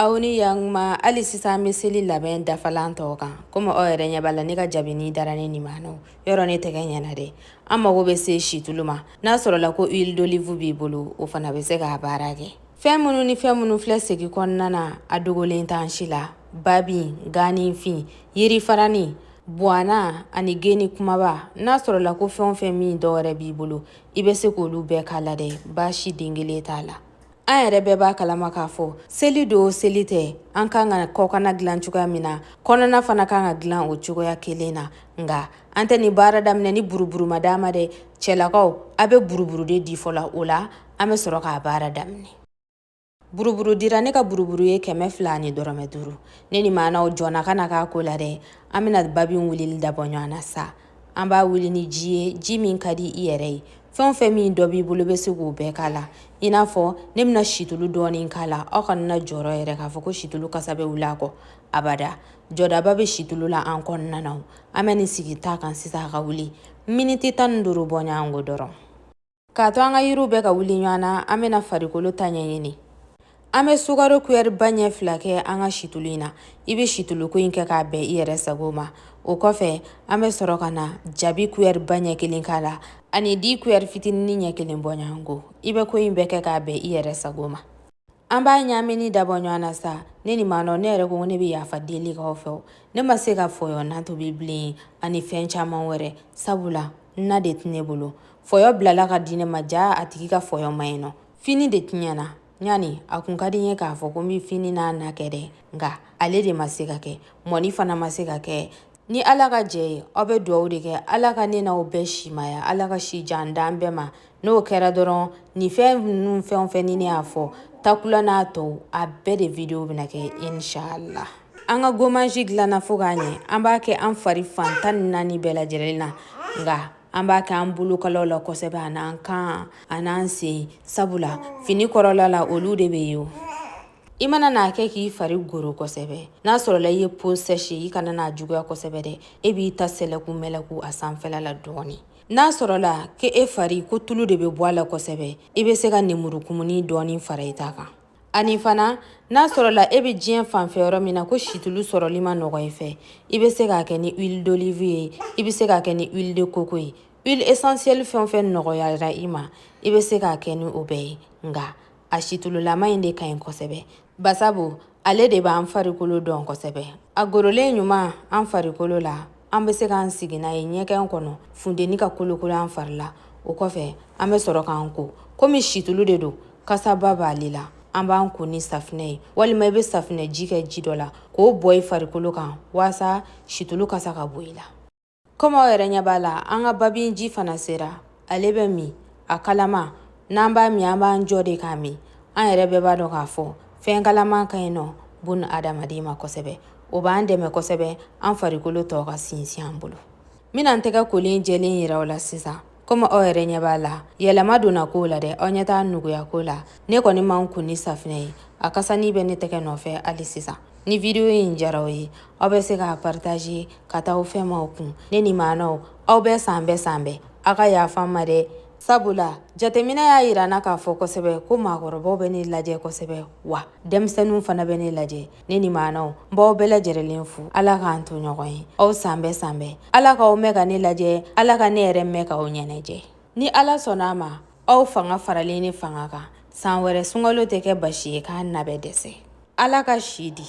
Awni yang ma ali sisan misili labɛn dafalan tɔ kan komi aw yɛrɛ ɲɛ b'a la ne ka jabini dara ne nin ma nɔ yɔrɔ ne tɛgɛ ɲɛna dɛ an mago bɛ se situlu ma n'a sɔrɔla ko huile d'olive b'i bolo o fana bɛ se k'a baara kɛ fɛn minnu ni fɛn minnu filɛ segi kɔnɔna na a dogolen t'an si la babin ganifin yirifarani buwana ani geni kumaba n'a sɔrɔla ko fɛn o fɛn min dɔwɛrɛ b'i bolo i bɛ se k'olu bɛɛ k'a la dɛ baasi den kelen t'a la an yɛrɛ bɛɛ b'a kalama k'a fɔ seli do seli tɛ an kan ka kɔkana dilan cogoya min na kɔnɔna fana kan ka dilan o cogoya kelen na nga an tɛ ni baara daminɛ ni buruburu ma d'a ma dɛ cɛlakaw a bɛ buruburu de di fɔla o la an bɛ sɔrɔ k'a baara daminɛ buruburu dira ne ka buruburu ye 200 ani dɔrɔmɛ 5 ne ni maanaw jɔnna ka na k'a ko la dɛ an bɛna babin wulili dabɔ ɲɔgɔn na sa an b'a wuli ni ji ye ji min ka di i yɛrɛ ye fɛn o fɛn min dɔ b'i bolo bɛ se k'o bɛɛ k'a la i n'a fɔ ne bɛna situlu dɔɔnin k'a la aw kana na jɔrɔ yɛrɛ k'a fɔ ko situlu kasa bɛ wuli a kɔ abada jɔdaba bɛ situlu la an kɔnɔna na an bɛ nin sigi ta kan sisan a ka wuli miniti 15 bɔ ɲɔgɔn ko dɔrɔn k'a to an ka yiriw bɛ ka wuli ɲɔgɔn na an bɛna farikolo ta ɲɛɲini an bɛ sukaro kuyɛri ba ɲɛ 2 kɛ an ka situlu in na i bɛ situluko in kɛ k'a bɛn i yɛrɛ sago ma o kɔfɛ an bɛ sɔrɔ ka na jabi kuyɛri ba ɲɛ 1 k'a la ani di kuyɛri fitinin ɲɛ 1 bɔ ɲɔgɔn ko i bɛ ko in bɛɛ kɛ k'a bɛn i yɛrɛ sago ma an b'a ɲamini dabɔ ɲɔgɔn na sa ne ni maanɔ ne yɛrɛ ko ne bɛ yafa deli k'aw fɛ ne ma se ka fɔyɔ nan tobi bilen ani fɛn caman wɛrɛ sabula na de tɛ ne bolo fɔyɔ bilala ka di ne ma ja a tigi ka fɔyɔ ma yen nɔ fini de tiɲɛna ɲani a kun ka di n ye k'a fɔ ko n bɛ fini n'a na kɛ dɛ nka ale de ma se ka kɛ mɔni fana ma se ka kɛ ni ala ka jɛ ye aw bɛ dugawu de kɛ ala ka ne n'aw bɛɛ simaya ala ka si jan d'an bɛɛ ma n'o kɛra dɔrɔn nin fɛn ninnu fɛn o fɛn ni ne y'a fɔ takula n'a tɔw a bɛɛ de video bɛna kɛ inshallah an ka gomanji dilanna fo k'a ɲɛ an b'a kɛ an fari fan 14 bɛɛ lajɛlen na nka an b'a kɛ an bolokalaw la kosɛbɛ a n'an kan a n'an sen sabula fini kɔrɔla la olu de bɛ yen i mana n'a kɛ k'i fari goro kosɛbɛ n'a sɔrɔla i ye peau sèche i kana n'a juguya kosɛbɛ dɛ e b'i ta sɛlɛku mɛlɛku a sanfɛla la dɔɔni n'a sɔrɔla ke e fari ko tulu de bɛ bɔ a la kosɛbɛ i bɛ se ka nemurukumuni dɔɔni fara i ta kan ani fana n'a sɔrɔla e bɛ diɲɛ fanfɛ yɔrɔ min na ko situlu sɔrɔli ma nɔgɔ i fɛ i bɛ se k'a kɛ ni huile d'olive ye i bɛ se k'a kɛ ni huile de coco ye huile essentielle fɛn o fɛn nɔgɔyara i ma i bɛ se k'a kɛ ni o bɛɛ ye nka a sitululama in de ka ɲi kosɛbɛ basabu ale de b'an farikolo dɔn kosɛbɛ a gorolen ɲuman an farikolo la an bɛ se k'an sigi n'a ye ɲɛgɛn kɔnɔ funteni ka kolokolo an fari la o kɔfɛ an bɛ sɔrɔ k'an ko komi situlu de don kasaba b'ale la an b'an ko ni safinɛ ye walima i bɛ safinɛ ji kɛ ji dɔ la k'o bɔ i farikolo kan walasa situlu kasa ka bɔ i la komi aw yɛrɛ ɲɛ b'a la an ka babin ji fana sera ale bɛ min a kalama n'an b'a min an b'an jɔ de k'a min an yɛrɛ bɛɛ b'a dɔn k'a fɔ fɛn kalaman ka ɲi nɔ bun adamaden ma kosɛbɛ o b'an dɛmɛ kosɛbɛ an farikolo tɔ ka sinsin an bolo n bɛna n tɛgɛ kolen jɛlen yira aw la sisan komi aw yɛrɛ ɲɛ b'a la yɛlɛma donna ko la dɛ aw ɲɛ t'a nuguya ko la ne kɔni m'an ko ni safinɛ ye a kasani bɛ ne tɛgɛ nɔfɛ hali sisan ni video in diyara aw ye aw bɛ se k'a partager ka taa aw fɛnmaw kun ne ni maanaw aw bɛɛ san bɛɛ aw ka yafa n ma dɛ sabula jateminɛ y'a yira na k'a fɔ kosɛbɛ ko maakɔrɔbaw bɛ ne lajɛ kosɛbɛ wa denmisɛnninw fana bɛ ne lajɛ ne ni maanaw n b'aw bɛɛ lajɛlen fu ala k'an to ɲɔgɔn ye aw san bɛɛ ala k'aw mɛn ka ne lajɛ ala ka ne yɛrɛ mɛn k'aw ɲɛnajɛ ni ala sɔnna ma aw fanga faralen ne fanga kan san wɛrɛ sunkalo tɛ kɛ basi ye k'a na bɛ dɛsɛ ala ka si di